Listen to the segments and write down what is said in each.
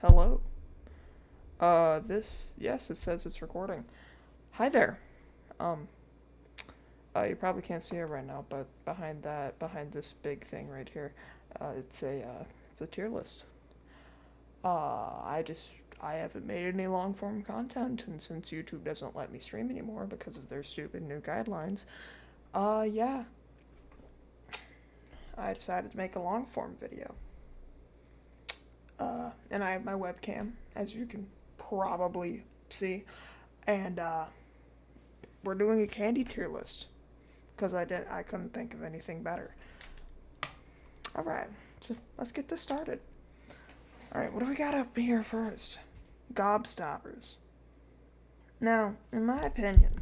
Hello. Yes, it says it's recording. Hi there. Um, you probably can't see it right now, but behind this big thing right here, it's a tier list. I haven't made any long form content, and since YouTube doesn't let me stream anymore because of their stupid new guidelines, yeah, I decided to make a long form video. And I have my webcam, as you can probably see, and we're doing a candy tier list because I couldn't think of anything better. All right, so let's get this started. All right, what do we got up here first? Gobstoppers. Now, in my opinion,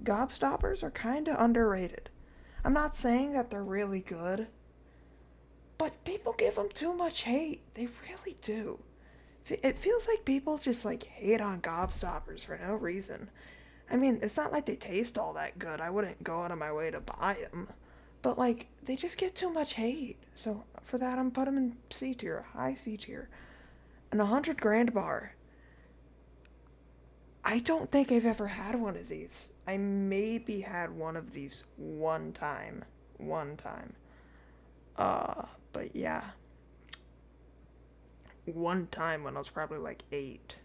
gobstoppers are kind of underrated. I'm not saying that they're really good, but people give them too much hate. They really do. It feels like people just like hate on gobstoppers for no reason. I mean, it's not like they taste all that good. I wouldn't go out of my way to buy them. But, like, they just get too much hate. So, for that, I'm put them in C tier, high C tier. An 100 grand bar. I don't think I've ever had one of these. I maybe had one of these one time. One time. But yeah. One time when I was probably like 8.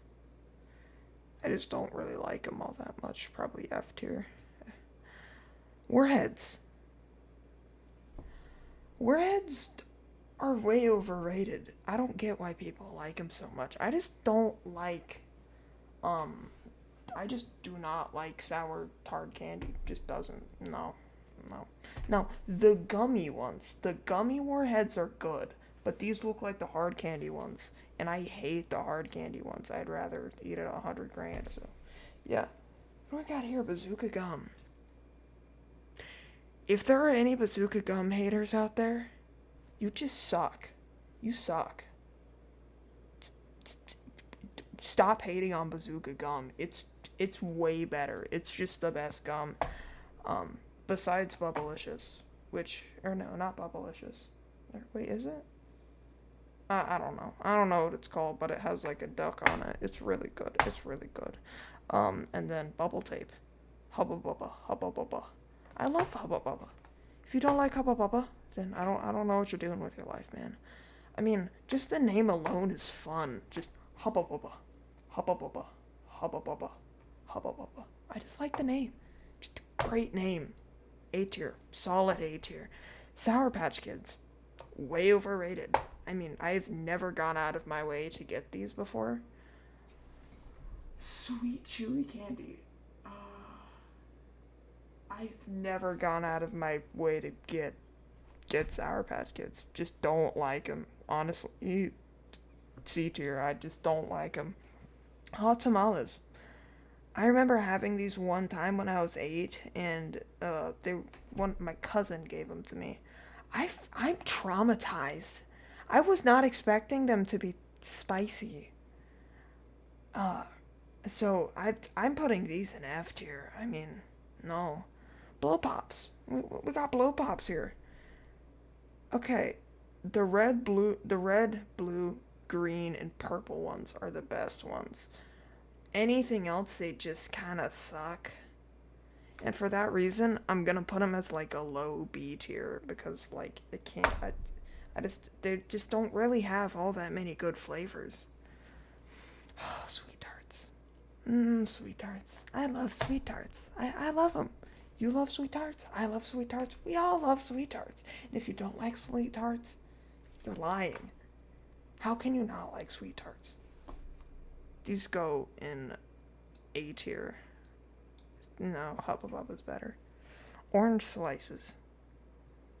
I just don't really like them all that much. Probably F tier. Warheads. Warheads are way overrated. I don't get why people like them so much. I just don't like, um, I just do not like sour tart candy. Just doesn't. No, no. Now, the gummy warheads are good, but these look like the hard candy ones, and I hate the hard candy ones. I'd rather eat it 100 grand. So, yeah. What do I got here? Bazooka gum. If there are any bazooka gum haters out there, you just suck. You suck. Stop hating on bazooka gum. It's way better. It's just the best gum. Besides Bubblicious, which or no, not Bubblicious. Wait, is it? I don't know. I don't know what it's called, but it has like a duck on it. It's really good. It's really good. And then bubble tape. Hubba bubba, hubba bubba. I love Hubba Bubba. If you don't like Hubba Bubba, then I don't know what you're doing with your life, man. I mean, just the name alone is fun. Just Hubba Bubba, Hubba Bubba, Hubba Bubba, Hubba Bubba. I just like the name. Just a great name. A tier, solid A tier. Sour Patch Kids, way overrated. I mean, I've never gone out of my way to get these before. Sweet chewy candy. I've never gone out of my way to get Sour Patch Kids. Just don't like them. Honestly, C tier. I just don't like them. Hot tamales. I remember having these one time when I was 8, and my cousin gave them to me. I'm traumatized. I was not expecting them to be spicy. Uh, I'm putting these in F tier. I mean, no. Blow pops. We got blow pops here. Okay, the red, blue, green, and purple ones are the best ones. Anything else, they just kind of suck. And for that reason, I'm gonna put them as like a low B tier because like it can't. I just they just don't really have all that many good flavors. Sweet tarts. Sweet tarts. I love sweet tarts. I love them. You love sweet tarts? I love sweet tarts. We all love sweet tarts. And if you don't like sweet tarts, you're lying. How can you not like sweet tarts? These go in A tier. No, Hubba Bubba's better. Orange slices.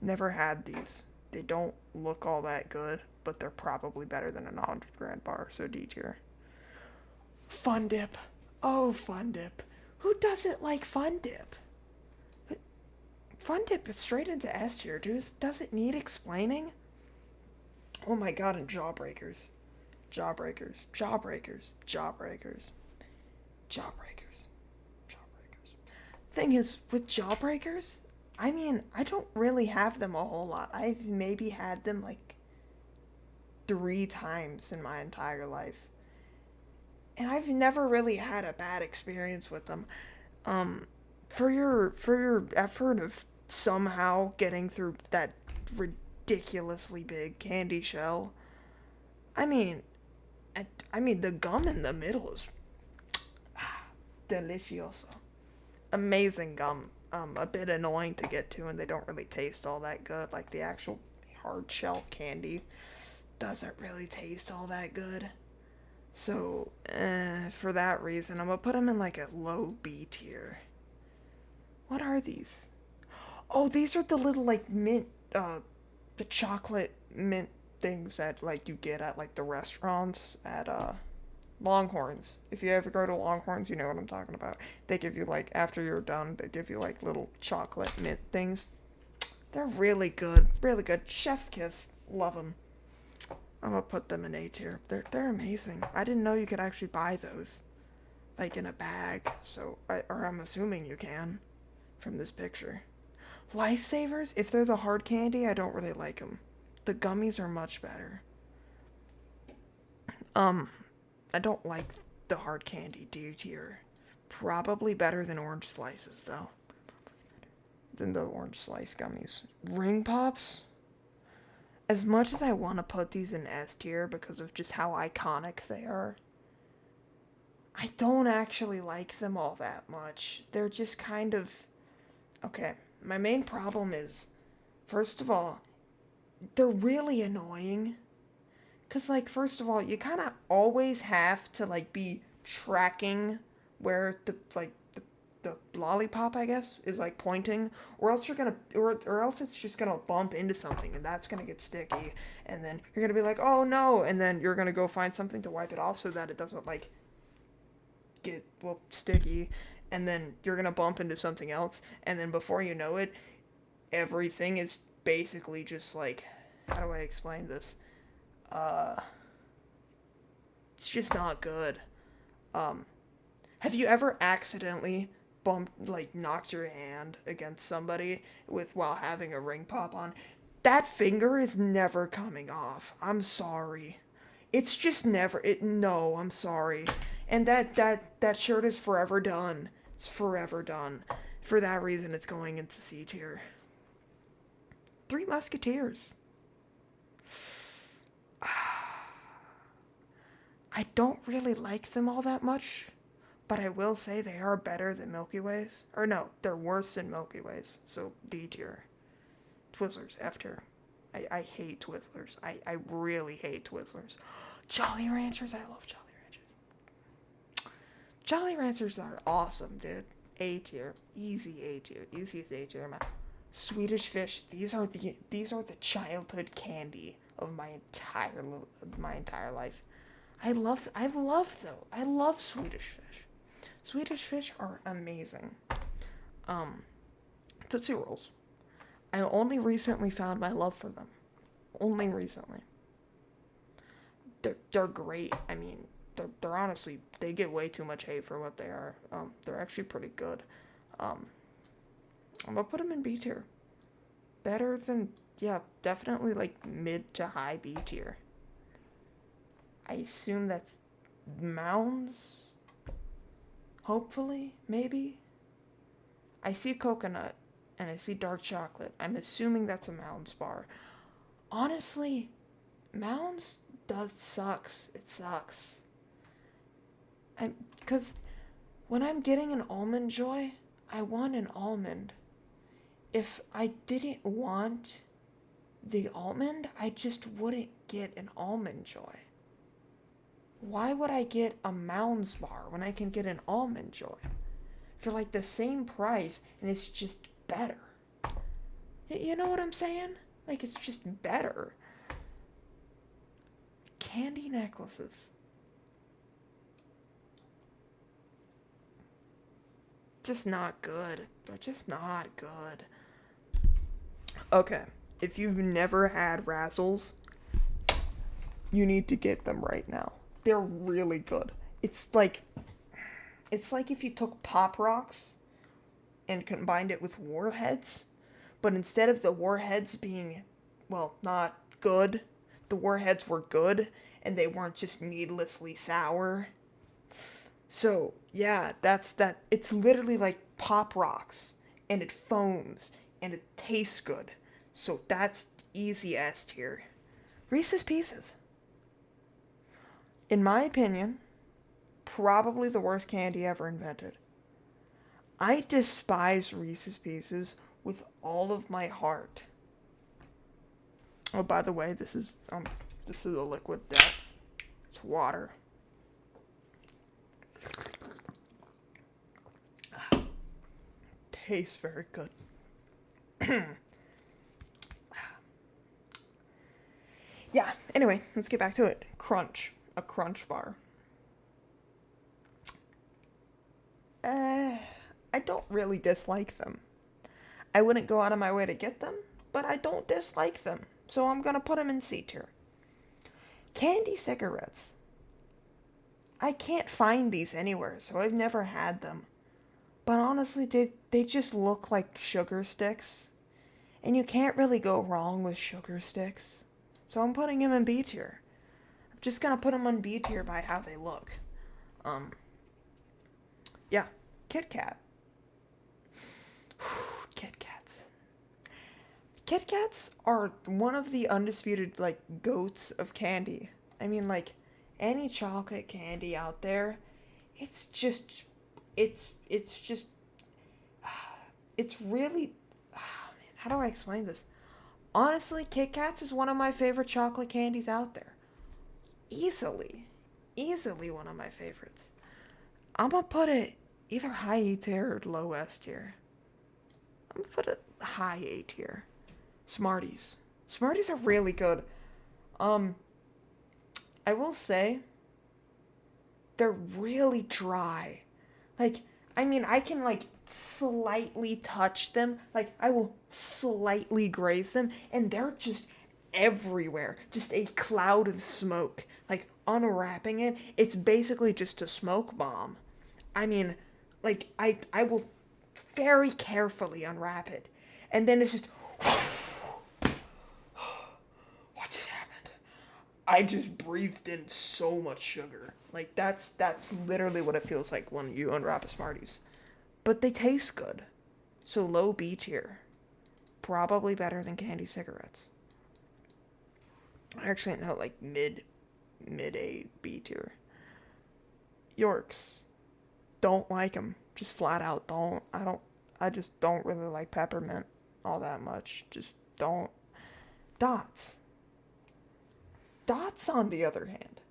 Never had these. They don't look all that good, but they're probably better than a 100 grand bar, so D tier. Fun dip. Oh, fun dip. Who doesn't like fun dip? Fun dip is straight into S tier, dude. Does it need explaining? Oh my god, and jawbreakers. Jawbreakers. Jawbreakers. Jawbreakers. Jawbreakers. Jawbreakers. Thing is, with jawbreakers, I mean, I don't really have them a whole lot. I've maybe had them like 3 times in my entire life. And I've never really had a bad experience with them. Um, for your effort of somehow getting through that ridiculously big candy shell, I mean, I mean the gum in the middle is delicioso. Amazing gum. A bit annoying to get to, and they don't really taste all that good. Like the actual hard shell candy doesn't really taste all that good. So, for that reason, I'm gonna put them in like a low B tier. What are these? Oh, these are the little like mint, the chocolate mint things that like you get at like the restaurants at Longhorns. If you ever go to Longhorns, you know what I'm talking about. They give you like after you're done, they give you like little chocolate mint things. They're really good, really good. Chef's kiss, love them. I'm gonna put them in A tier. They're amazing. I didn't know you could actually buy those like in a bag. Or I'm assuming you can from this picture. Lifesavers, if they're the hard candy, I don't really like them. The gummies are much better. Um, I don't like the hard candy D tier. Probably better than orange slices though. Than the orange slice gummies. Ring pops. As much as I want to put these in S tier because of just how iconic they are, I don't actually like them all that much. They're just kind of okay. My main problem is, first of all, they're really annoying. Cause like first of all, you kind of always have to like be tracking where the lollipop, I guess, is like pointing, or else you're gonna or else it's just gonna bump into something and that's gonna get sticky, and then you're gonna be like, oh no, and then you're gonna go find something to wipe it off so that it doesn't like get sticky, and then you're gonna bump into something else, and then before you know it, everything is basically just like, how do I explain this? Uh, it's just not good. Um, have you ever accidentally knocked your hand against somebody with while having a ring pop on? That finger is never coming off. I'm sorry. It's just never. No, I'm sorry. And that shirt is forever done. It's forever done. For that reason, it's going into C tier. Three Musketeers. I don't really like them all that much, but I will say they are better than Milky Ways. Or no, they're worse than Milky Ways. So D tier. Twizzlers, F tier. I hate Twizzlers. I really hate Twizzlers. Jolly Ranchers, I love Jolly Ranchers. Jolly Ranchers are awesome, dude. A tier. Easy A tier. Easiest A tier, man. Swedish Fish, these are the childhood candy of my entire life. I love Swedish Fish. Swedish Fish are amazing. Tootsie Rolls. I only recently found my love for them. Only recently. They're great. I mean, they're honestly, they get way too much hate for what they are. They're actually pretty good. I'm gonna put them in B tier. Better than, yeah, definitely like mid to high B tier. I assume that's Mounds? Hopefully, maybe? I see coconut and I see dark chocolate. I'm assuming that's a Mounds bar. Honestly, Mounds sucks. It sucks. Because when I'm getting an Almond Joy, I want an almond. If I didn't want the almond, I just wouldn't get an Almond Joy. Why would I get a Mounds bar when I can get an Almond Joy for like the same price and it's just better? You know what I'm saying? Like, it's just better. Candy necklaces. Just not good. They're just not good. Okay, if you've never had Razzles, you need to get them right now. They're really good. It's like if you took Pop Rocks and combined it with Warheads, but instead of the Warheads being, well, not good, the warheads were good and they weren't just needlessly sour. So, yeah, that's that. It's literally like Pop Rocks, and it foams, and it tastes good. So that's easy S tier. Reese's Pieces. In my opinion, probably the worst candy ever invented. I despise Reese's Pieces with all of my heart. Oh, by the way, this is a liquid death. It's water. Tastes very good. Yeah, anyway, let's get back to it. Crunch. A Crunch bar. I don't really dislike them. I wouldn't go out of my way to get them, but I don't dislike them. So I'm gonna put them in C tier. Candy cigarettes. I can't find these anywhere, so I've never had them. But honestly, they just look like sugar sticks. And you can't really go wrong with sugar sticks. So I'm putting them in B tier. I'm just gonna put them on B tier by how they look. Yeah. Kit Kat. Kit Kats. Kit Kats are one of the undisputed, like, goats of candy. I mean, like, any chocolate candy out there, it's just, it's just, it's really, man, how do I explain this? Honestly, Kit Kats is one of my favorite chocolate candies out there. Easily one of my favorites. I'm gonna put it either high A tier or low S tier. I'm gonna put it high A tier. Smarties. Smarties are really good. I will say, they're really dry. Like, I mean, I can, like, slightly touch them. Like, I will slightly graze them, and they're just everywhere. Just a cloud of smoke. Like, unwrapping it, it's basically just a smoke bomb. I mean, like, I will very carefully unwrap it. And then it's just... What just happened? I just breathed in so much sugar. Like, that's literally what it feels like when you unwrap a Smarties. But they taste good. So low B tier. Probably better than candy cigarettes. Actually, no, like mid A, B tier. Yorks. Don't like them. Just flat out don't. I just don't really like peppermint all that much. Just don't. Dots. Dots, on the other hand.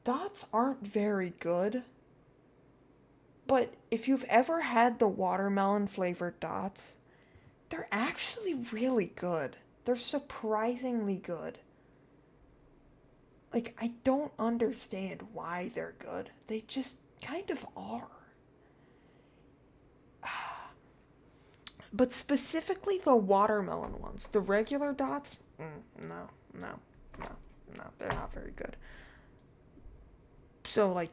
Dots aren't very good. But if you've ever had the watermelon flavored dots, they're actually really good. They're surprisingly good. Like, I don't understand why they're good. They just kind of are. But specifically the watermelon ones. The regular dots, no, they're not very good. So, like,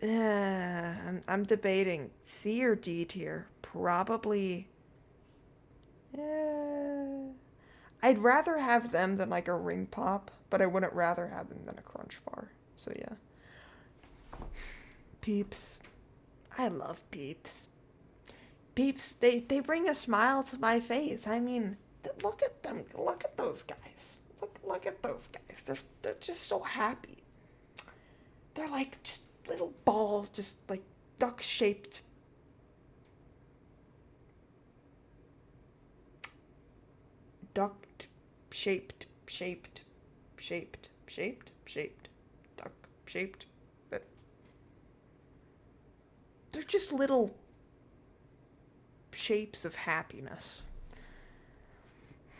I'm debating C or D tier. Probably, I'd rather have them than, like, a ring pop, but I wouldn't rather have them than a Crunch bar. So, yeah. Peeps. I love Peeps. Peeps, they bring a smile to my face. I mean, look at them. Look at those guys. Look at those guys. They're just so happy. They're like just little ball, just like duck-shaped. Duck-shaped, duck-shaped, but they're just little shapes of happiness.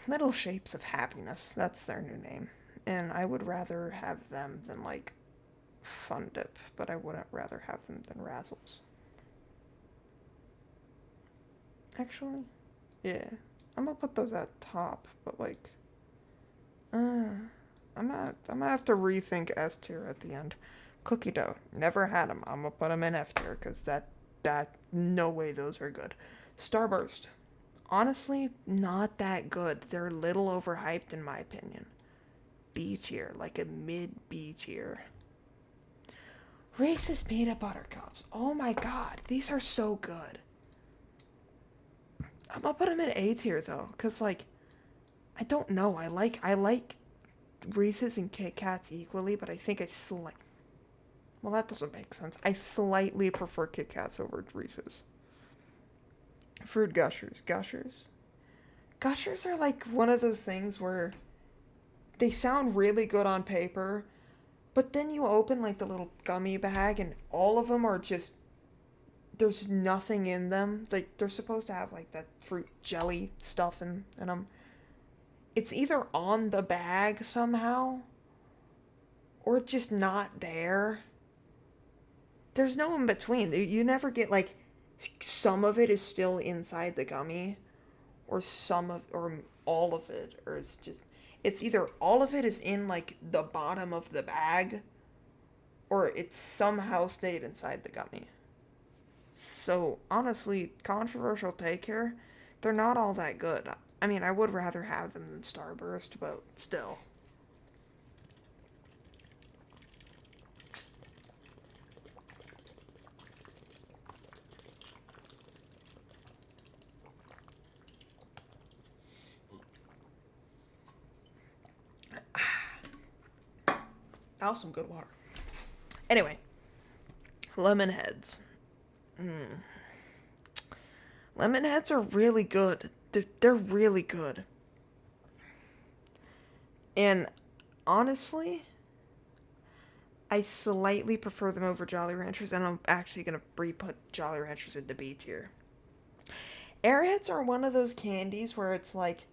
Little shapes of happiness. That's their new name. And I would rather have them than, like, Fun Dip, but I wouldn't rather have them than Razzles. Actually, yeah. I'm gonna put those at top, but, like, I'm gonna have to rethink S tier at the end. Cookie dough. Never had them. I'm gonna put them in F tier, because that, no way those are good. Starburst. Honestly, not that good. They're a little overhyped in my opinion. B tier, like a mid B tier. Reese's peanut butter cups. Oh my god, these are so good. I'm gonna put them in A tier though, cause like I don't know. I like Reese's and Kit Kats equally, but I think well, that doesn't make sense. I slightly prefer Kit Kats over Reese's. Fruit Gushers. Gushers are like one of those things where they sound really good on paper, but then you open like the little gummy bag and all of them are just there's nothing in them. Like they're supposed to have like that fruit jelly stuff in them. It's either on the bag somehow or just not there. There's no in between. You never get like some of it is still inside the gummy or some of or all of it or it's either all of it is in like the bottom of the bag or it's somehow stayed inside the gummy. So, honestly, controversial take here, they're not all that good. I mean, I would rather have them than Starburst, but still. That was some good water. Anyway, lemon heads. Mm. Lemon heads are really good. They're really good. And honestly, I slightly prefer them over Jolly Ranchers, and I'm actually going to re-put Jolly Ranchers into B tier. Airheads are one of those candies where it's like...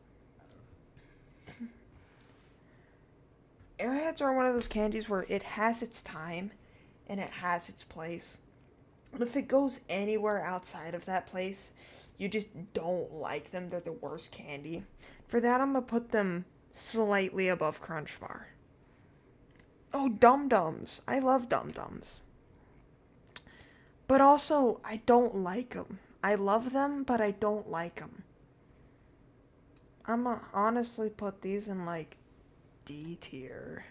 Airheads are one of those candies where it has its time and it has its place. But if it goes anywhere outside of that place, you just don't like them. They're the worst candy. For that, I'm going to put them slightly above Crunch Bar. Oh, Dum Dums. I love Dum Dums. But also, I don't like them. I love them, but I don't like them. I'm going to honestly put these in like D tier.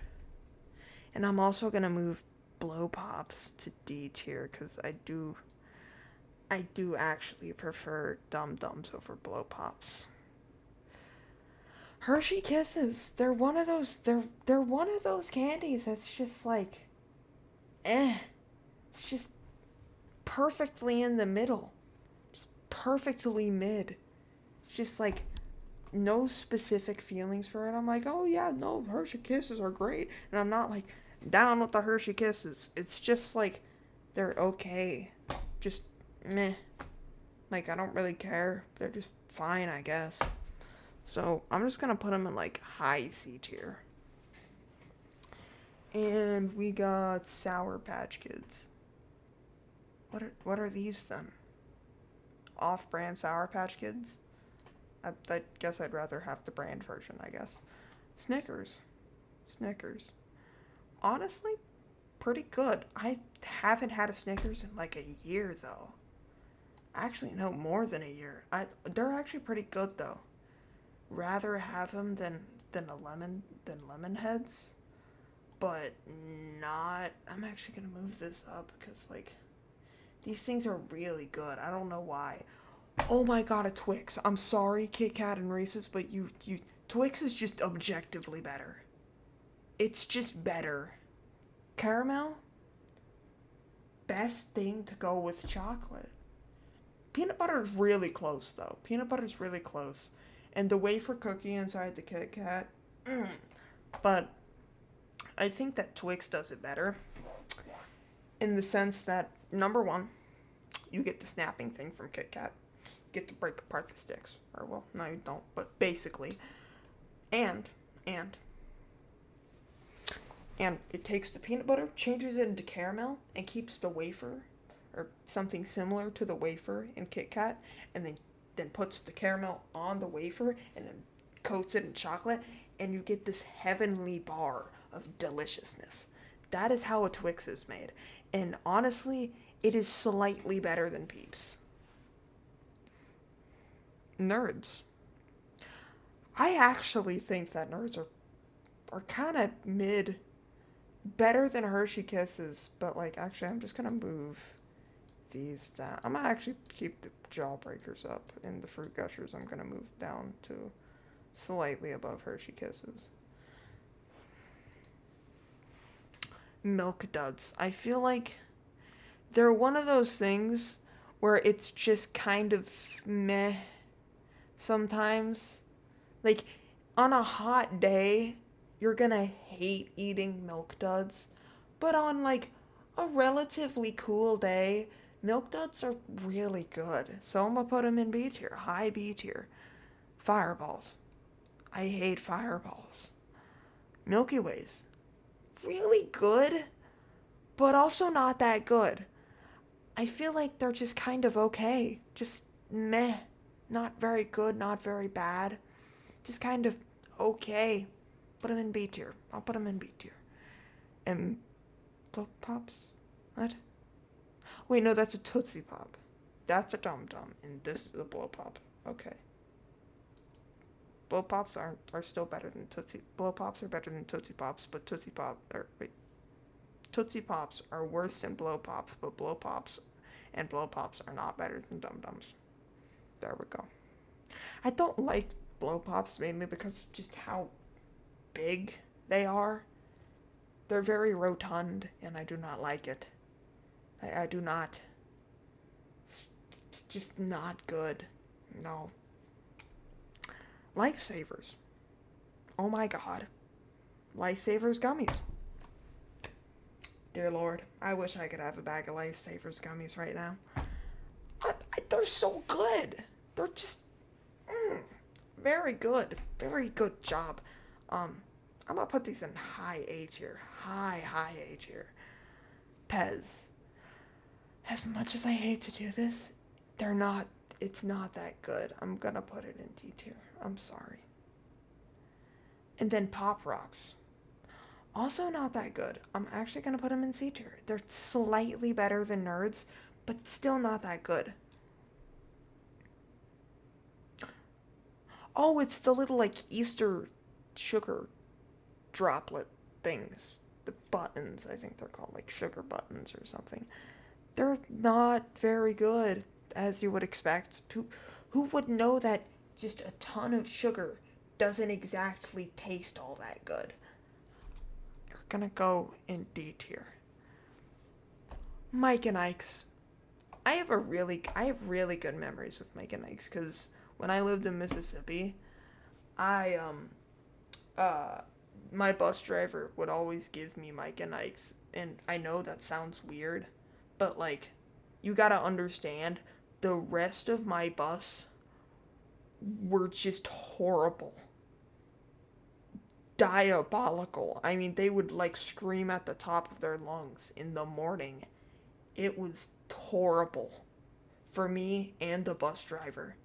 And I'm also going to move Blow Pops to D tier because I do actually prefer Dum Dums over Blow Pops. Hershey Kisses, they're one of those candies that's just like it's just perfectly in the middle. Just perfectly mid. It's just like no specific feelings for it. I'm like, "Oh yeah, no, Hershey Kisses are great." And I'm not like down with the Hershey Kisses. It's just like they're okay. Just meh. Like I don't really care. They're just fine, I guess. So I'm just gonna put them in like high C tier. And we got Sour Patch Kids. What are these then? Off-brand Sour Patch Kids? I guess I'd rather have the brand version, I guess. Snickers. Honestly, pretty good. I haven't had a Snickers in like a year though. Actually, no, more than a year. They're actually pretty good though. Rather have them than lemon heads, but not. I'm actually gonna move this up because like these things are really good. I don't know why. Oh my god, a Twix. I'm sorry, Kit Kat and Reese's, but you Twix is just objectively better. It's just better. Caramel, best thing to go with chocolate. Peanut butter is really close though. Peanut butter is really close, and the wafer cookie inside the Kit Kat. But I think that Twix does it better, in the sense that number one, you get the snapping thing from Kit Kat. You get to break apart the sticks, or well, no, you don't. But basically, and and and it takes the peanut butter, changes it into caramel, and keeps the wafer or something similar to the wafer in Kit Kat, and then puts the caramel on the wafer and then coats it in chocolate, and you get this heavenly bar of deliciousness. That is how a Twix is made. And honestly, it is slightly better than Peeps. Nerds. I actually think that nerds are kind of mid. Better than Hershey Kisses, but like actually I'm just gonna move these down. I'm gonna actually keep the Jawbreakers up, and the Fruit Gushers I'm gonna move down to slightly above Hershey Kisses. Milk Duds. I feel like they're one of those things where it's just kind of meh sometimes. Like, on a hot day, you're gonna hate eating Milk Duds. But on, like, a relatively cool day, Milk Duds are really good. So I'm gonna put them in B tier, high B tier. Fireballs. I hate fireballs. Milky Ways. Really good, but also not that good. I feel like they're just kind of okay. Just meh. Not very good, not very bad. Just kind of okay. Put them in B tier. I'll put them in B tier. And Blow Pops? What? Wait, no, that's a Tootsie Pop. That's a Dum Dum, and this is a Blow Pop. Okay. Blow Pops are still better than Tootsie. Blow Pops are better than Tootsie Pops, but Tootsie Pops are worse than Blow Pops, but Blow Pops and Blow Pops are not better than Dum Dums. There we go. I don't like Blow Pops mainly because of just how big they are. They're very rotund, and I do not like it. I do not. It's just not good. No. Lifesavers. Oh my god. Lifesavers gummies. Dear Lord, I wish I could have a bag of Lifesavers gummies right now. They're so good. They're just very good. Very good job. I'm gonna put these in high A tier. High A tier. Pez. As much as I hate to do this, it's not that good. I'm gonna put it in D tier. I'm sorry. And then Pop Rocks. Also not that good. I'm actually gonna put them in C tier. They're slightly better than Nerds, but still not that good. Oh, it's the little like Easter sugar droplet things. The buttons, I think they're called like sugar buttons or something. They're not very good, as you would expect. Who would know that just a ton of sugar doesn't exactly taste all that good? You're gonna go in D tier. Mike and Ike's. I have really good memories with Mike and Ike's because when I lived in Mississippi, I my bus driver would always give me Mike and Ike's, and I know that sounds weird, but like, you gotta understand, the rest of my bus were just horrible. Diabolical. I mean, they would like scream at the top of their lungs in the morning. It was horrible for me and the bus driver.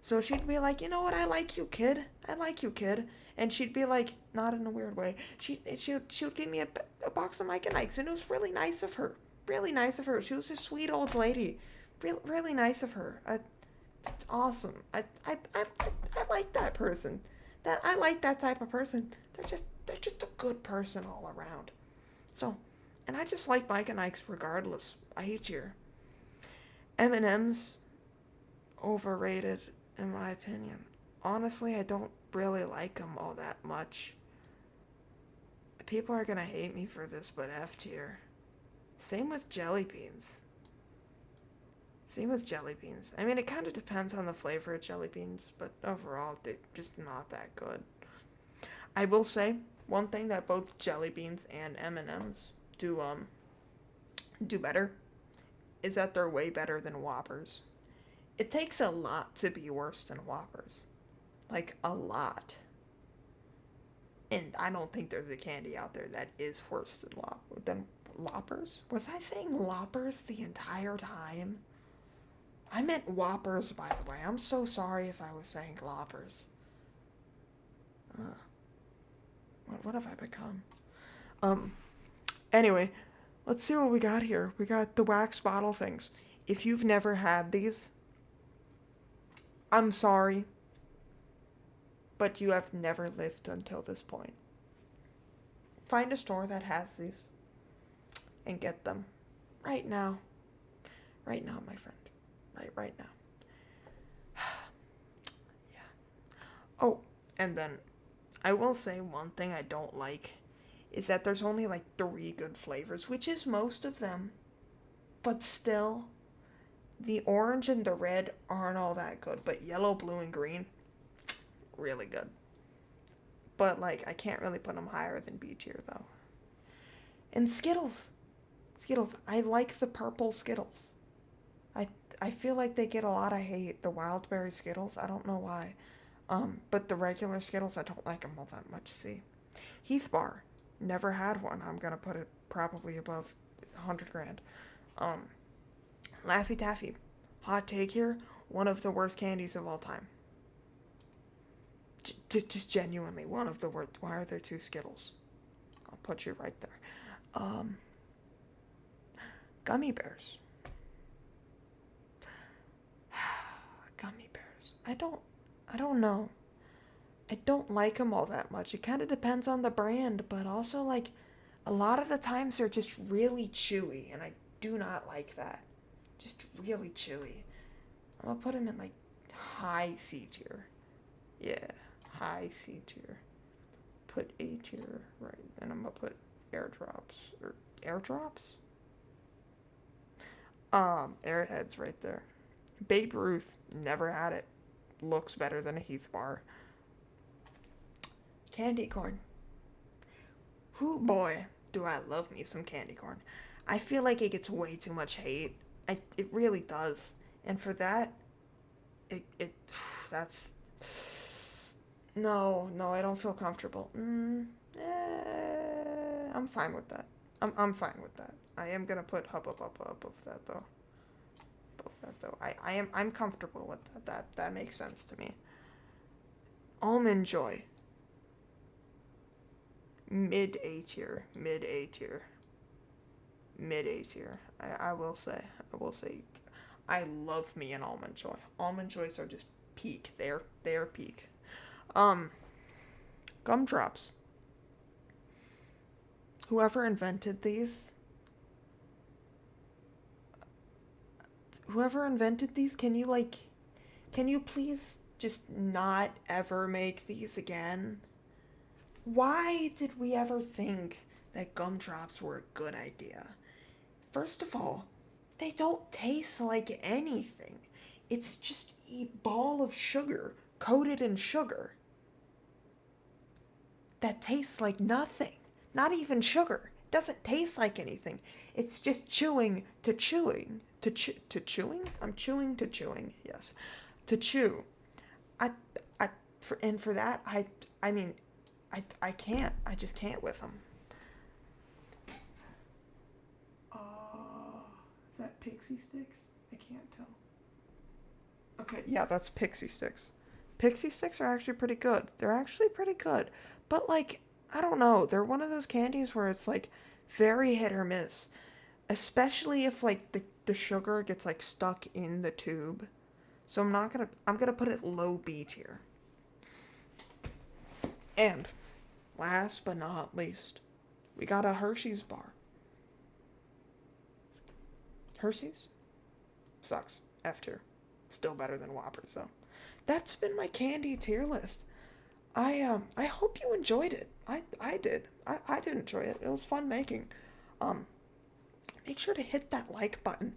So she'd be like, you know what, I like you, kid. I like you, kid. And she'd be like, not in a weird way. She would give me a box of Mike and Ike's, and it was really nice of her. Really nice of her. She was a sweet old lady. Really nice of her. It's awesome. I like that person. I like that type of person. They're just a good person all around. So, and I just like Mike and Ike's regardless. I hate you. M&M's overrated in my opinion. Honestly, I don't really like them all that much. People are gonna hate me for this, but F tier. Same with jelly beans. I mean, it kind of depends on the flavor of jelly beans, but overall, they're just not that good. I will say one thing that both jelly beans and M&Ms do better is that they're way better than Whoppers. It takes a lot to be worse than Whoppers. Like, a lot. And I don't think there's a candy out there that is worse than Loppers. Was I saying Loppers the entire time? I meant Whoppers, by the way. I'm so sorry if I was saying Loppers. What have I become? Anyway, let's see what we got here. We got the wax bottle things. If you've never had these, I'm sorry, but you have never lived until this point. Find a store that has these and get them right now. Right now, my friend. Right now. Yeah. Oh, and then I will say one thing I don't like is that there's only like 3 good flavors, which is most of them. But still, the orange and the red aren't all that good, but yellow, blue, and green, really good. But like, I can't really put them higher than B tier though. And Skittles, Skittles, I like the purple Skittles. I I feel like they get a lot of hate. The wild berry Skittles, I don't know why. But the regular Skittles, I don't like them all that much. See, Heath Bar, never had one. I'm gonna put it probably above 100 grand. Um, Laffy Taffy, hot take here, one of the worst candies of all time. Just genuinely one of the worst. Why are there 2 Skittles? I'll put you right there. Um, Gummy bears. Gummy bears. I don't know. I don't like them all that much. It kind of depends on the brand, but also like a lot of the times they're just really chewy, and I do not like that. Just really chewy. I'm gonna put them in like high C tier. Yeah, high C tier. Put A tier right, and I'm gonna put airdrops or airdrops. Airheads right there. Babe Ruth, never had it. Looks better than a Heath bar. Candy corn. Who boy, do I love me some candy corn. I feel like it gets way too much hate. It really does. And for that, it that's no, I don't feel comfortable. I'm fine with that. I'm fine with that. I am gonna put up of that though. Above that though. I'm comfortable with that. That makes sense to me. Almond Joy. Mid A tier. Mid A tier. Mid A tier. I will say. I will say. I love me an almond joy. Almond joys are just peak. They're peak. Um, Gumdrops. Whoever invented these, can you please just not ever make these again? Why did we ever think that gumdrops were a good idea? First of all, they don't taste like anything. It's just a ball of sugar coated in sugar that tastes like nothing. Not even sugar. It doesn't taste like anything. It's just chewing to chewing. To chewing? I'm chewing to chewing. Yes. To chew. I for that I mean I can't. I just can't with them. Is that pixie sticks? I can't tell. Okay, yeah, that's pixie sticks. Pixie sticks are actually pretty good. They're actually pretty good. But like, I don't know. They're one of those candies where it's like very hit or miss. Especially if like the sugar gets like stuck in the tube. So I'm gonna put it low B tier. And last but not least, we got a Hershey's bar. Hershey's? Sucks. F tier. Still better than Whoppers though. That's been my candy tier list. I hope you enjoyed it. I did. I did enjoy it. It was fun making. Um Make sure to hit that like button.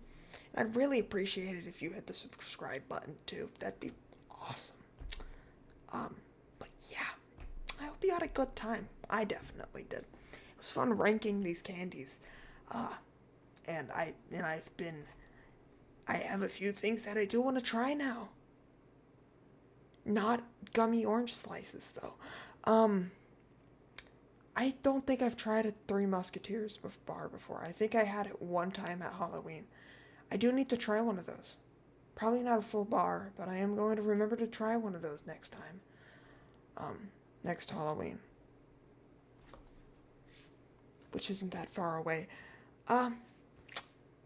I'd really appreciate it if you hit the subscribe button too. That'd be awesome. But yeah, I hope you had a good time. I definitely did. It was fun ranking these candies. Uh, I have a few things that I do want to try now. Not gummy orange slices though. Um, I don't think I've tried a Three Musketeers bar before. I think I had it one time at Halloween. I do need to try one of those. Probably not a full bar, but I am going to remember to try one of those next time. Um, Next Halloween, which isn't that far away. Um,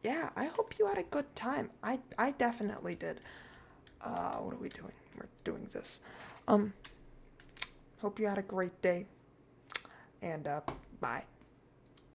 yeah, I hope you had a good time. I definitely did. What are we doing? We're doing this. Hope you had a great day, and bye.